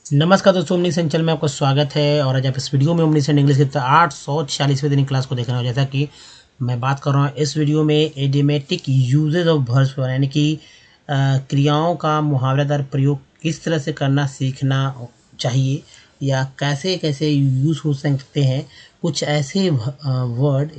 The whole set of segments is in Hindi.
नमस्कार दोस्तों, ओमनीसेंट चैनल में आपका स्वागत है। और आज आप इस वीडियो में ओमनीसेंट इंग्लिश के 846वें दिन की क्लास को देख रहे हो। जैसा कि मैं बात कर रहा हूँ इस वीडियो में इडियोमेटिक यूजेज ऑफ वर्ब्स पर, यानी कि क्रियाओं का मुहावरादार प्रयोग किस तरह से करना सीखना चाहिए या कैसे कैसे यूज़ हो सकते हैं। कुछ ऐसे वर्ड,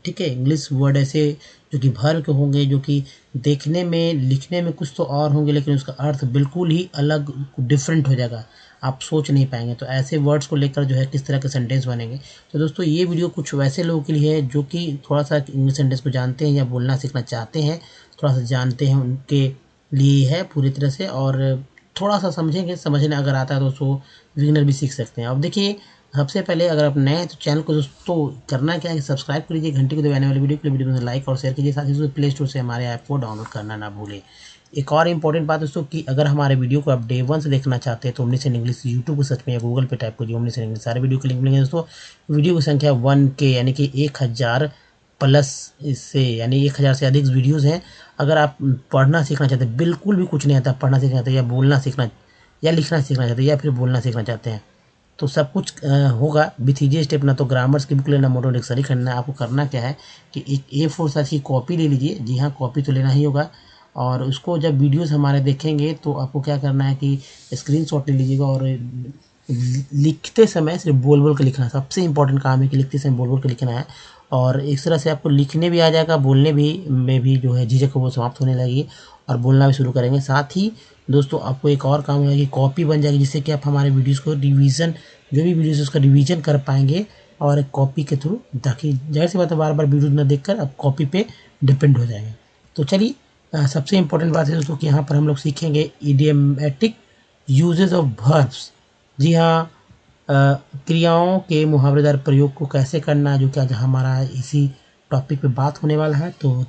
ठीक है, इंग्लिश वर्ड ऐसे जो कि वर्ब के होंगे, जो कि देखने में लिखने में कुछ तो और होंगे, लेकिन उसका अर्थ बिल्कुल ही अलग डिफरेंट हो जाएगा, आप सोच नहीं पाएंगे। तो ऐसे वर्ड्स को लेकर जो है किस तरह के सेंटेंस बनेंगे। तो दोस्तों ये वीडियो कुछ वैसे लोगों के लिए है जो कि थोड़ा सा इंग्लिश सेंटेंस को जानते हैं या बोलना सीखना चाहते हैं, थोड़ा सा जानते हैं, उनके लिए है पूरी तरह से। और थोड़ा सा समझेंगे, समझने अगर आता है तो दोस्तों बिगिनर भी सीख सकते हैं। अब देखिए, सबसे पहले अगर आप नए हैं तो चैनल को दोस्तों करना क्या है, सब्सक्राइब कर लीजिए, घंटी को दबाने वाले वीडियो के लिए वीडियो में लाइक और शेयर कीजिए, साथ ही प्ले स्टोर से हमारे ऐप को डाउनलोड करना ना भूलें। एक और इम्पॉर्टेंट बात दोस्तों कि अगर हमारे वीडियो को आप डे 1 से देखना चाहते हैं तो ओमनीसेंट इंग्लिश यूट्यूब को सर्च में या गूगल पे टाइप कीजिए ओमनीसेंट इंग्लिश, सारे वीडियो के लिंक मिलेंगे दोस्तों। वीडियो की संख्या 1K यानी कि 1000 प्लस, इससे यानी 1000 से अधिक वीडियोस हैं। अगर आप पढ़ना सीखना चाहते हैं, बिल्कुल भी कुछ नहीं आता, पढ़ना सीखना चाहते हैं या बोलना सीखना या लिखना सीखना चाहते हैं या फिर बोलना सीखना चाहते हैं, तो सब कुछ होगा विथ ईजी स्टेप। ना तो ग्रामर्स की बुक लेना, मोटो डिक्शनरी खरीदना। आपको करना क्या है कि एक A4 साइज की कॉपी ले लीजिए। जी हाँ, कॉपी तो लेना ही होगा। और उसको जब वीडियोस हमारे देखेंगे तो आपको क्या करना है कि स्क्रीनशॉट ले लीजिएगा और लिखते समय सिर्फ बोल बोल के लिखना। सबसे इंपॉर्टेंट काम है कि लिखते समय बोल बोल के लिखना है। और इस तरह से आपको लिखने भी आ जाएगा, बोलने भी में भी जो है झिझक वो समाप्त होने लगेगी और बोलना भी शुरू करेंगे। साथ ही दोस्तों आपको एक और काम है कि कॉपी बन जाएगी, जिससे कि आप हमारे वीडियोस को रिवीजन, जो भी वीडियोस उसका रिवीजन कर पाएंगे और कॉपी के थ्रू, ताकि जाहिर सी बात है बार बार वीडियो न देखकर आप कॉपी पे डिपेंड हो जाएंगे। तो चलिए, सबसे इम्पोर्टेंट बात है दोस्तों कि यहाँ पर हम लोग सीखेंगे इडियमेटिक यूजेस ऑफ वर्ब्स। जी हाँ, क्रियाओं के मुहावरेदार प्रयोग को कैसे करना है, जो कि आज हमारा इसी टॉपिक पे बात होने वाला है। तो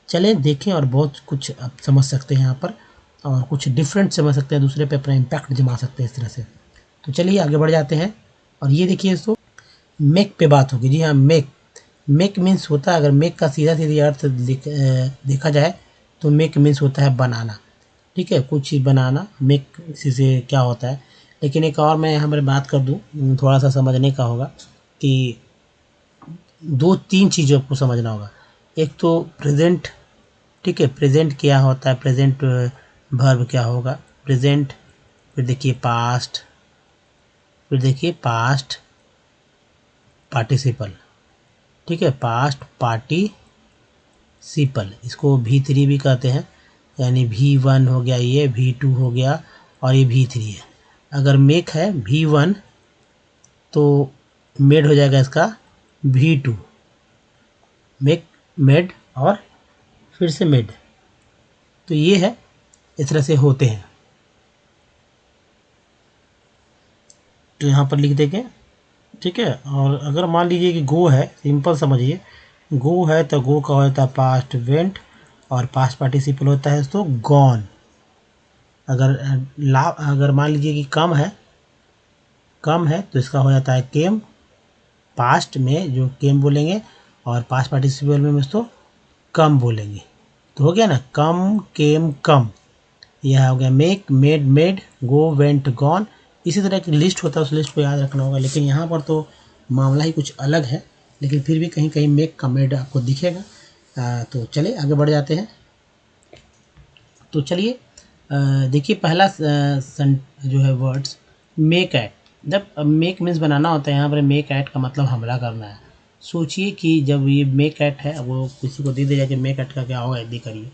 चलें देखें, और बहुत कुछ आप समझ सकते हैं यहाँ पर, और कुछ डिफरेंट समझ सकते हैं, दूसरे पे अपना इम्पैक्ट जमा सकते हैं इस तरह से। तो चलिए आगे बढ़ जाते हैं। और ये देखिए दोस्तों, मेक पे बात होगी। जी हाँ, मेक मेक मीन्स होता है, अगर मेक का सीधा सीधा अर्थ देखा जाए तो मेक मीन्स होता है बनाना। ठीक है, कुछ चीज़ बनाना, मेक से क्या होता है। लेकिन एक और मैं यहाँ पर बात कर दूँ, थोड़ा सा समझने का होगा कि दो तीन चीज़ों को समझना होगा। एक तो प्रेजेंट, ठीक है, प्रेजेंट क्या होता है, प्रेजेंट वर्ब क्या होगा, प्रेजेंट। फिर देखिए पास्ट, फिर देखिए पास्ट पार्टिसिपल, ठीक है, पास्ट पार्टिसिपल, इसको V3 भी कहते हैं। यानी V1 हो गया, ये V2 हो गया और ये V3 है। अगर मेक है V1 तो मेड हो जाएगा इसका V2, मेक, मेड और फिर से मेड। तो ये है, इस तरह से होते हैं। तो यहाँ पर लिख देंगे, ठीक है। और अगर मान लीजिए कि गो है, सिंपल समझिए, गो है तो गो का होता है पास्ट वेंट, और पास्ट पार्टिसिपल होता है तो गॉन। अगर मान लीजिए कि कम है तो इसका हो जाता है केम, पास्ट में जो केम बोलेंगे, और पास्ट पार्टिसिपल में इसको कम बोलेंगे। तो हो गया ना, कम केम कम। यह हो गया make made made, go went gone. इसी तरह की लिस्ट होता है, उस लिस्ट को याद रखना होगा। लेकिन यहाँ पर तो मामला ही कुछ अलग है, लेकिन फिर भी कहीं कहीं मेक का मेड आपको दिखेगा। तो चलिए आगे बढ़ जाते हैं। तो चलिए देखिए, पहला जो है वर्ड्स मेक एट। जब मेक मीन्स बनाना होता है, यहाँ पर मेक एट का मतलब हमला करना है। सोचिए कि जब ये मेक एट है, वो किसी को दे दिया जाए कि मेक एट का क्या होगा, यदि करिए,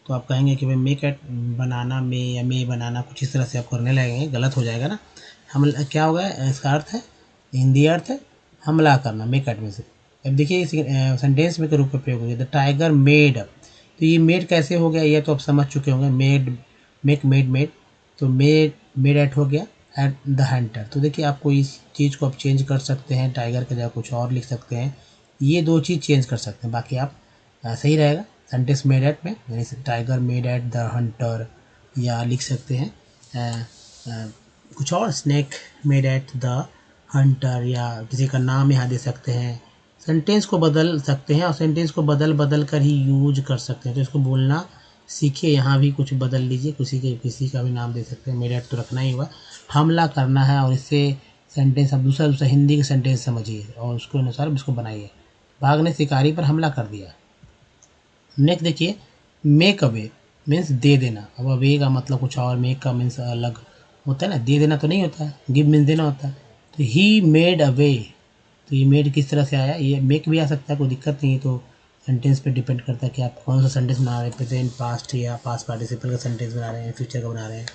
तो आप कहेंगे कि भाई मेक एट बनाना में या में बनाना, कुछ इस तरह से आप करने लगेंगे, गलत हो जाएगा ना। हमला क्या होगा, इसका अर्थ है, हिंदी अर्थ है हमला करना, मेक एट में से। अब देखिए सेंटेंस में के रूप में प्रयोग हो गया, द टाइगर मेड अप। तो ये मेड कैसे हो गया, ये तो आप समझ चुके होंगे, मेड, मेक मेड मेड। तो मेड एट हो गया एट द हंटर। तो देखिए, आपको इस चीज़ को आप चेंज कर सकते हैं, टाइगर के जगह कुछ और लिख सकते हैं। ये दो चीज़ चेंज कर सकते हैं, बाकी आप सही रहेगा सेंटेंस मेड एट में, यानी tiger made at the Hunter. या लिख सकते हैं कुछ और, snake made at the Hunter, या किसी का नाम यहाँ दे सकते हैं। सेंटेंस को बदल सकते हैं, और सेंटेंस को बदल बदल कर ही यूज कर सकते हैं। तो इसको बोलना सीखिए, यहाँ भी कुछ बदल लीजिए, किसी का भी नाम दे सकते हैं, मेरे तो रखना ही हुआ। हमला करना है और इससे सेंटेंस आप दूसरा दूसरा हिंदी के सेंटेंस समझिए और उसके अनुसार उसको बनाइए। बाघ ने शिकारी पर हमला कर दिया। नेक्स्ट देखिए, मेक अवे मीन्स दे देना। अब अवे का मतलब कुछ और, मेक का मीन्स अलग होता है ना, दे देना तो नहीं होता है, गिव मीन्स देना होता है। तो ही मेड अवे, तो ये मेड किस तरह से आया, ये मेक भी आ सकता है, कोई दिक्कत नहीं है। तो सेंटेंस पे डिपेंड करता है कि आप कौन सा सेंटेंस बना रहे हैं, प्रेजेंट पास्ट या पास्ट पार्टिसिपल का सेंटेंस बना रहे हैं, फ्यूचर का बना रहे हैं,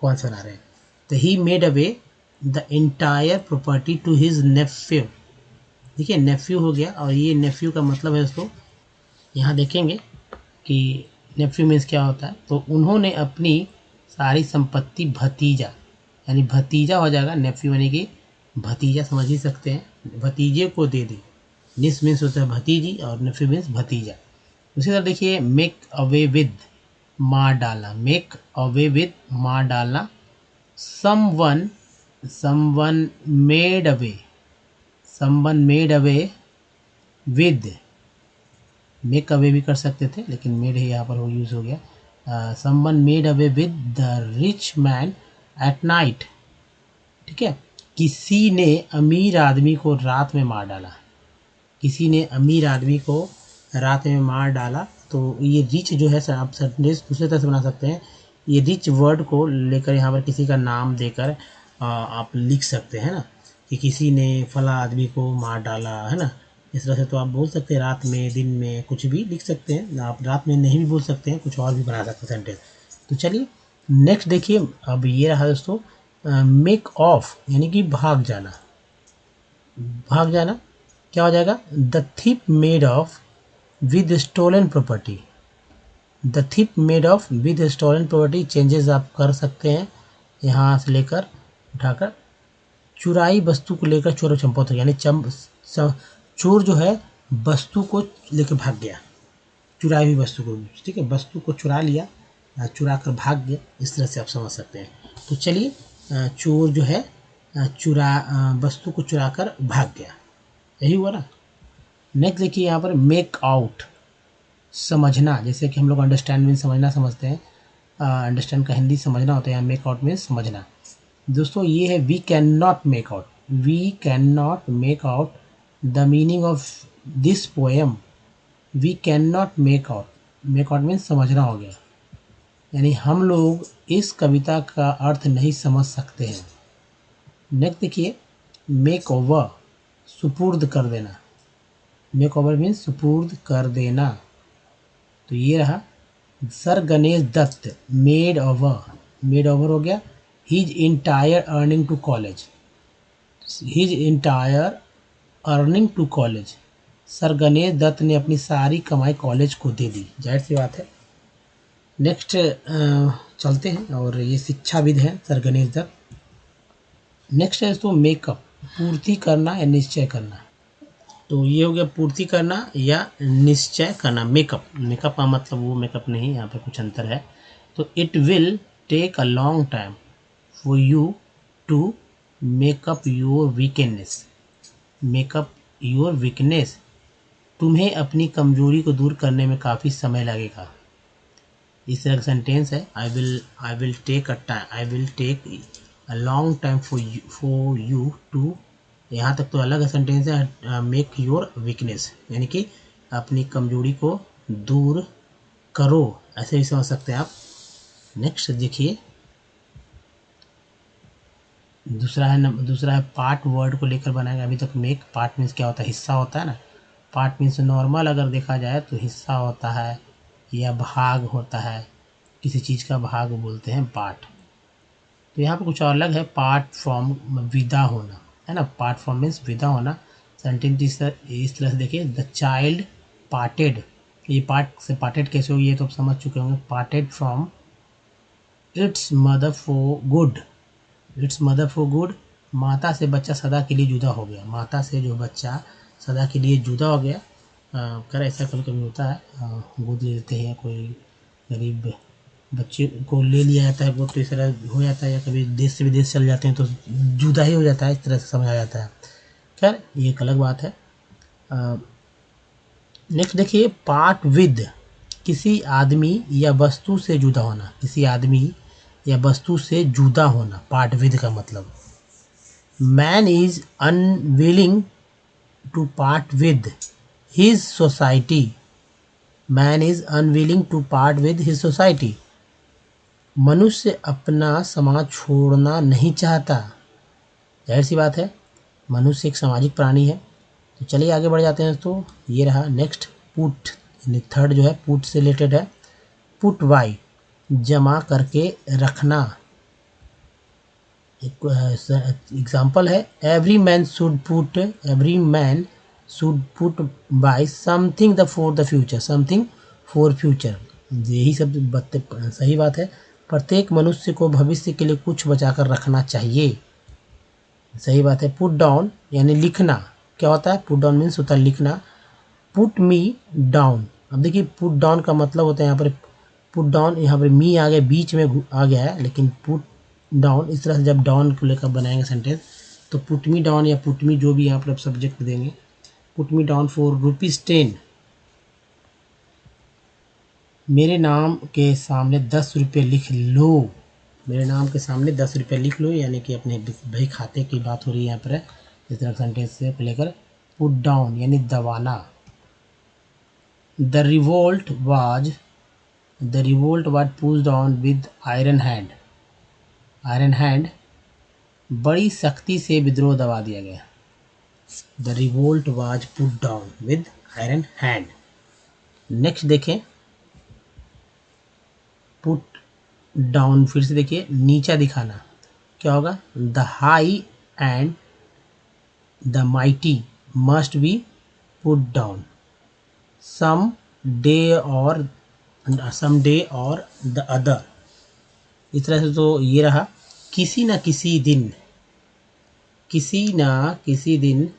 कौन सा बना रहे हैं। तो he made away the entire property to his nephew. देखिए नेफ्यू हो गया, और ये नेफ्यू का मतलब है दोस्तों, यहाँ देखेंगे कि नेफ्यू मीन्स क्या होता है। तो उन्होंने अपनी सारी संपत्ति भतीजा, यानी भतीजा हो जाएगा, नेफ्यू यानी कि भतीजा समझ ही सकते हैं, भतीजे को दे दी। निस मीन्स होता है भतीजी और नेफ्यू मीन्स भतीजा। उसी तरह देखिए, मेक अवे विद, मार डालना, मेक अवे विद मार डालना। Someone, someone made away, someone made away with, make away भी कर सकते थे लेकिन मेड ही यहाँ पर वो यूज़ हो गया। Someone made away with the rich man at night. ठीक है, किसी ने अमीर आदमी को रात में मार डाला, किसी ने अमीर आदमी को रात में मार डाला। तो ये रिच जो है आप सेंटेंस दूसरे तरह से बना सकते हैं। ये रिच वर्ड को लेकर यहाँ पर किसी का नाम देकर आप लिख सकते हैं ना, कि किसी ने फला आदमी को मार डाला, है ना। इस तरह से तो आप बोल सकते हैं, रात में, दिन में, कुछ भी लिख सकते हैं आप। रात में नहीं भी बोल सकते हैं, कुछ और भी बना सकते हैं सेंटेंस। तो चलिए नेक्स्ट देखिए, अब ये रहा दोस्तों, मेक ऑफ यानी कि भाग जाना। भाग जाना क्या हो जाएगा, the thief made off with stolen property. The thief made off with stolen property changes आप कर सकते हैं, यहाँ से लेकर उठाकर चुराई वस्तु को लेकर चोर चंपत, यानी चोर जो है वस्तु को लेकर भाग गया, चुराई हुई वस्तु को, ठीक है, वस्तु को चुरा लिया, चुरा कर भाग गया, इस तरह से आप समझ सकते हैं। तो चलिए, चोर जो है वस्तु को चुरा कर भाग गया, यही हुआ ना। नेक्स्ट देखिए यहाँ पर, मेक आउट समझना, जैसे कि हम लोग अंडरस्टैंड मीन समझना समझते हैं, अंडरस्टैंड का हिंदी समझना होता है, यहाँ मेक आउट मीन समझना। दोस्तों ये है, we can not make out, we can not make out the meaning of this poem. We can not make out, make out mean समझना हो गया, यानी हम लोग इस कविता का अर्थ नहीं समझ सकते हैं। नेक्स्ट देखिए, मेक ओवर सुपुर्द कर देना, मेक ओवर मीन्स सुपुर्द कर देना। तो ये रहा, sir Ganesh Dutt made over, made over हो गया his entire earning to college, his entire earning to college. Sir Ganesh Dutt ने अपनी सारी कमाई कॉलेज को दे दी, जाहिर सी बात है। नेक्स्ट चलते हैं, और ये शिक्षाविद हैं सर गणेश दत्त। नेक्स्ट है दोस्तों, मेकअप, पूर्ति करना या निश्चय करना। तो ये हो गया पूर्ति करना या निश्चय करना। मेकअप, मेकअप का मतलब वो मेकअप नहीं, यहाँ पे कुछ अंतर है। तो it will take a long time for you to make up your weakness, make up your weakness, तुम्हें अपनी कमजोरी को दूर करने में काफ़ी समय लगेगा। इस तरह का सेंटेंस है, I will take a time, I will take a long time for you to, यहाँ तक तो अलग सेंटेंस है, मेक योर वीकनेस, यानी कि अपनी कमजोरी को दूर करो, ऐसे भी समझ सकते हैं आप। नेक्स्ट देखिए, दूसरा है पार्ट, वर्ड को लेकर बनाएगा। अभी तक मेक, पार्ट मीन्स क्या होता है, हिस्सा होता है ना। पार्ट मीन्स नॉर्मल अगर देखा जाए तो हिस्सा होता है या भाग होता है, किसी चीज़ का भाग बोलते हैं पार्ट। तो यहाँ पे कुछ और अलग है, पार्ट फ्रॉम विदा होना, है ना, पार्ट फ्रॉम मीन्स विदा होना। सेंटेंस इस तरह से देखिए, द चाइल्ड पार्टेड, ये पार्ट से पार्टेड कैसे हो, ये तो आप समझ चुके होंगे। Parted from its mother for good, it's mother for good, माता से बच्चा सदा के लिए जुदा हो गया, माता से जो बच्चा सदा के लिए जुदा हो गया। कर ऐसा कभी कभी होता है, गोद ले लेते हैं, कोई गरीब बच्चे को ले लिया जाता है गोद, तो इस तरह हो जाता है, या कभी देश से विदेश चल जाते हैं तो जुदा ही हो जाता है, इस तरह से समझा जाता है। खैर ये एक अलग बात है। नेक्स्ट देखिए, पार्ट विद किसी आदमी या वस्तु से जुदा होना, किसी आदमी या वस्तु से जुदा होना, पार्ट विद का मतलब। Man is unwilling to part with his society, man is unwilling to part with his society. मनुष्य अपना समाज छोड़ना नहीं चाहता। जाहिर सी बात है, मनुष्य एक सामाजिक प्राणी है। तो चलिए आगे बढ़ जाते हैं दोस्तों। ये रहा नेक्स्ट, पुट, यानी थर्ड जो है पुट से रिलेटेड है। पुट वाई, जमा करके रखना। एक एग्जाम्पल है, every man should put buy something for the future, something for future. यही सब सही बात है। प्रत्येक मनुष्य को भविष्य के लिए कुछ बचाकर रखना चाहिए। सही बात है। पुट डाउन यानी लिखना, क्या होता है? पुट डाउन मीन्स होता है लिखना। पुट मी डाउन, अब देखिए पुट डाउन का मतलब होता है यहाँ पर पुट डाउन, यहाँ पर मी आ गया, बीच में आ गया है, लेकिन पुट डाउन इस तरह से जब डाउन को लेकर बनाएंगे सेंटेंस तो पुट मी डाउन या पुट मी जो भी यहाँ पर सब्जेक्ट देंगे, पुट मी डाउन फॉर ₹10, मेरे नाम के सामने 10 रुपये लिख लो। मेरे नाम के सामने 10 रुपये लिख लो, यानी कि अपने बही खाते की बात हो रही है यहाँ पर। इस तरह सेंटेंस से लेकर पुट डाउन यानी दबाना। The revolt was pushed on with iron hand, iron hand, बड़ी सख्ती से विद्रोह दबा दिया गया। The revolt was put down with iron hand. Next देखें, पुट डाउन, फिर से देखिए, नीचा दिखाना, क्या होगा? The high and the mighty must be put down some day or the other. इस तरह से तो ये रहा, किसी न किसी दिन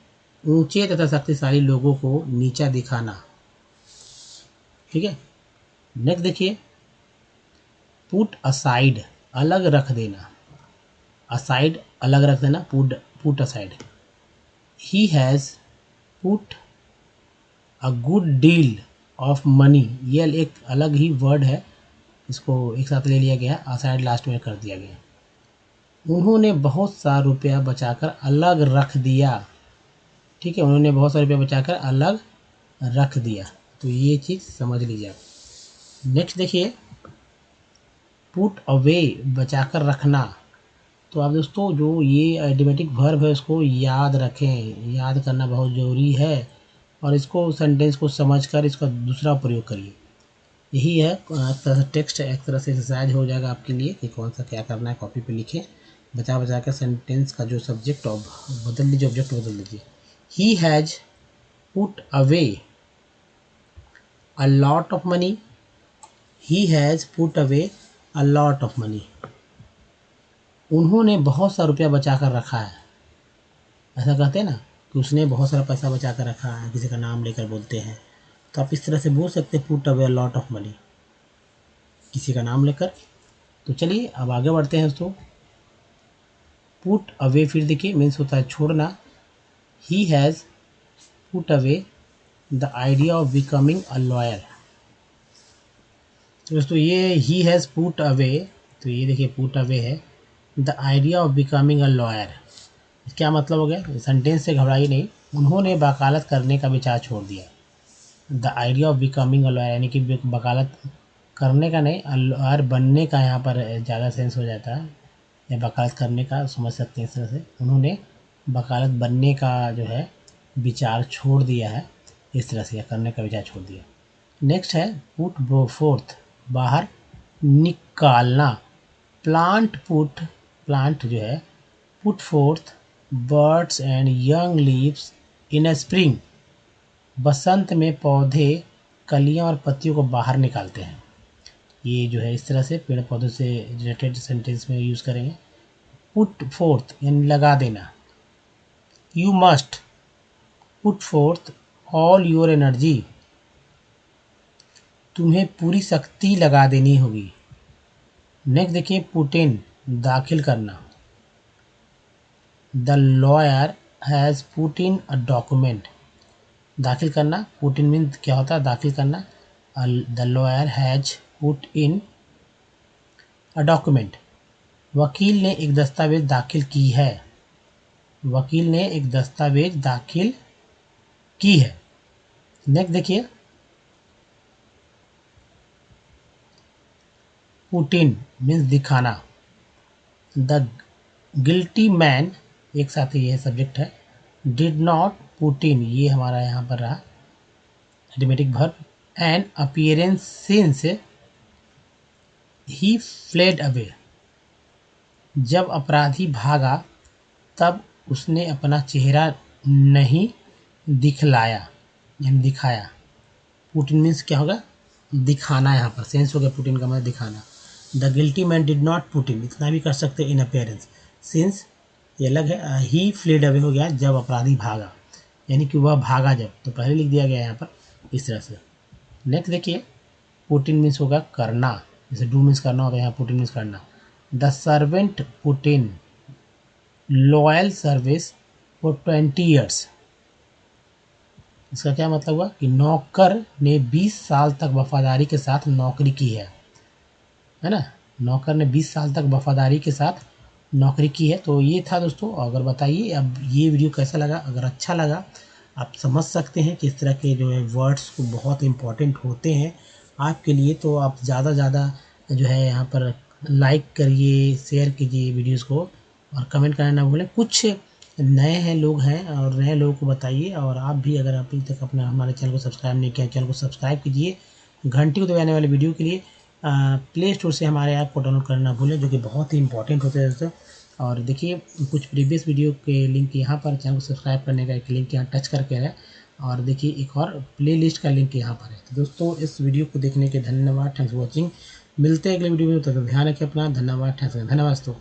ऊंचे तथा शक्तिशाली लोगों को नीचा दिखाना। ठीक है। नेक्स्ट देखिए, पुट असाइड, अलग रख देना, असाइड अलग रख देना, put aside. He has put a good deal of money, ये एक अलग ही वर्ड है, इसको एक साथ ले लिया गया, असाइड लास्ट में कर दिया गया। उन्होंने बहुत सा रुपया बचाकर अलग रख दिया। ठीक है, उन्होंने बहुत सारा रुपया बचाकर अलग रख दिया, तो ये चीज़ समझ लीजिए। नेक्स्ट देखिए, पुट अवे, बचाकर रखना। तो आप दोस्तों जो ये आइडेंटिक वर्ब है उसको याद रखें, याद करना बहुत ज़रूरी है, और इसको सेंटेंस को समझकर इसका दूसरा प्रयोग करिए। यही है टेक्स्ट, एक तरह से एक्सरसाइज हो जाएगा आपके लिए कि कौन सा क्या करना है। कॉपी पे लिखें, बचा कर सेंटेंस का जो सब्जेक्ट बदल लीजिए, ऑब्जेक्ट बदल लीजिए। He has put away a lot of money, he has put away a lot of money. उन्होंने बहुत सा रुपया बचा कर रखा है। ऐसा कहते हैं ना कि उसने बहुत सारा पैसा बचा कर रखा है, किसी का नाम लेकर बोलते हैं, तो आप इस तरह से बोल सकते हैं, put away a lot of money, किसी का नाम लेकर। तो चलिए अब आगे बढ़ते हैं दोस्तों। पुट अवे फिर देखिए मीन्स होता है छोड़ना। He has put away the idea of becoming a lawyer. तो दोस्तों ये ही हैज़ पुट अवे, तो ये देखिए पुट अवे है the idea of becoming a lawyer. क्या मतलब हो गया? सेंटेंस से घबराइए नहीं। उन्होंने वकालत करने का विचार छोड़ दिया। The idea of becoming a lawyer यानी कि वकालत करने का नहीं, लॉयर बनने का यहाँ पर ज़्यादा सेंस हो जाता है, या वकालत करने का समझ सकते हैं इस तरह से। उन्होंने वकालत बनने का जो है विचार छोड़ दिया है, इस तरह से, या करने का विचार छोड़ दिया। नेक्स्ट है पुट फोर्थ, बाहर निकालना। प्लांट जो है put forth buds and young leaves in a spring. बसंत में पौधे कलियां और पत्तियों को बाहर निकालते हैं। ये जो है इस तरह से पेड़ पौधों से रिलेटेड सेंटेंस में यूज़ करेंगे। पुट फोर्थ यानी लगा देना। You must put fourth all your energy, तुम्हें पूरी शक्ति लगा देनी होगी। नेक्स्ट देखिए, पुट इन, दाखिल करना। The lawyer has put in a document, दाखिल करना। पुट इन मीन क्या होता है? दाखिल करना। The lawyer has put in a document. वकील ने एक दस्तावेज दाखिल की है। वकील ने एक दस्तावेज दाखिल की है। नेक्स्ट देखिए, पुट इन मीन्स दिखाना। द गिल्टी मैन, एक साथ ही ये सब्जेक्ट है। डिड नॉट पुट इन, ये हमारा यहाँ पर रहा idiomatic verb, an appearance since he fled away. जब अपराधी भागा तब उसने अपना चेहरा नहीं दिखलाया, यानी दिखाया। पुटिन मीन्स क्या होगा, दिखाना। यहाँ पर सेंस हो गया पुटिन का मतलब दिखाना। The guilty man did not put in, इतना भी कर सकते इन अपीयरेंस सिंस, ये अलग है। ही फ्लेड अवे हो गया जब अपराधी भागा, यानी कि वह भागा जब, तो पहले लिख दिया गया यहाँ पर इस तरह से। नेक्स्ट देखिए, पुट इन मीन्स होगा करना, जैसे डू मीन्स करना होता है, यहाँ पुट इन मीन्स करना। The servant put in loyal service for 20 years. इसका क्या मतलब हुआ कि नौकर ने 20 साल तक वफादारी के साथ नौकरी की है ना। नौकर ने 20 साल तक वफादारी के साथ नौकरी की है। तो ये था दोस्तों। अगर बताइए अब ये वीडियो कैसा लगा। अगर अच्छा लगा, आप समझ सकते हैं कि इस तरह के जो है वर्ड्स को बहुत इंपॉर्टेंट होते हैं आपके लिए, तो आप ज़्यादा ज़्यादा जो है यहाँ पर लाइक करिए, शेयर कीजिए वीडियोस को, और कमेंट करना ना भूलें। कुछ नए हैं लोग हैं और नए लोगों को बताइए, और आप भी अगर अभी तक अपना हमारे चैनल को सब्सक्राइब नहीं किया, चैनल को सब्सक्राइब कीजिए। घंटी को दबाने वाले वीडियो के लिए प्ले स्टोर से हमारे ऐप को डाउनलोड करना भूलें, जो कि बहुत ही इंपॉर्टेंट होते हैं दोस्तों। और देखिए कुछ प्रीवियस वीडियो के लिंक यहाँ पर, चैनल को सब्सक्राइब करने का एक लिंक यहाँ टच करके है, और देखिए एक और प्लेलिस्ट का लिंक यहाँ पर है। तो दोस्तों इस वीडियो को देखने के धन्यवाद, थैंक्स फॉर वॉचिंग। मिलते हैं अगले वीडियो में, तब तक ध्यान रखें अपना। धन्यवाद, थैंक्स, धन्यवाद दोस्तों।